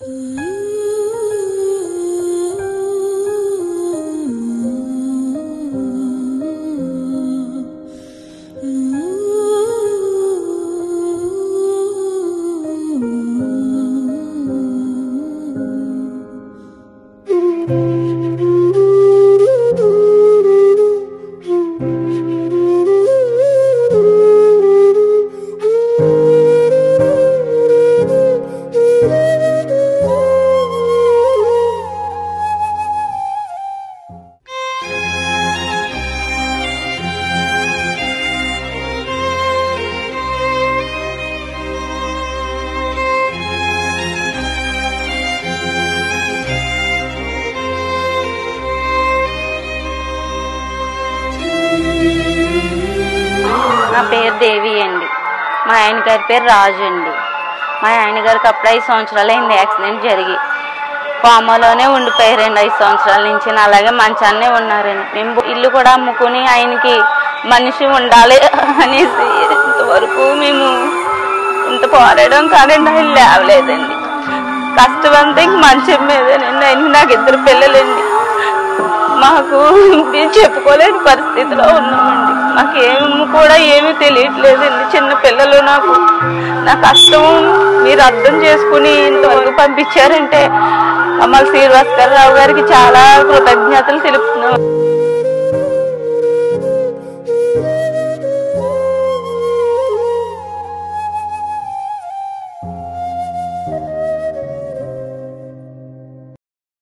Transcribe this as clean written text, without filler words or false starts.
నా పేరు దేవి అండి. మా ఆయన గారి పేరు రాజు అండి. మా ఆయన గారికి అప్పుడు 5 సంవత్సరాలు అయింది యాక్సిడెంట్ జరిగి. కోమాలోనే ఉండిపోయారండి 5 సంవత్సరాల నుంచి. అలాగే మంచాన్నే ఉన్నారండి. మేము ఇల్లు కూడా అమ్ముకుని ఆయనకి మనిషి ఉండాలి అనేసి ఇంతవరకు మేము ఇంత పోరాడడం కాదండి. ఆయన లేవలేదండి. కష్టం అంతా ఇంక మంచం మీదేనండి. ఆయనకి నాకు 2 పిల్లలండి. మాకు చెప్పుకోలేని పరిస్థితిలో ఉన్నామండి. మాకేమి కూడా ఏమీ తెలియట్లేదండి. చిన్న పిల్లలు నా కష్టం మీరు అర్థం చేసుకుని ఇంతవరకు పంపించారంటే కమల్ శ్రీనివాస్ రావు గారికి చాలా కృతజ్ఞతలు తెలుపుతున్నాం.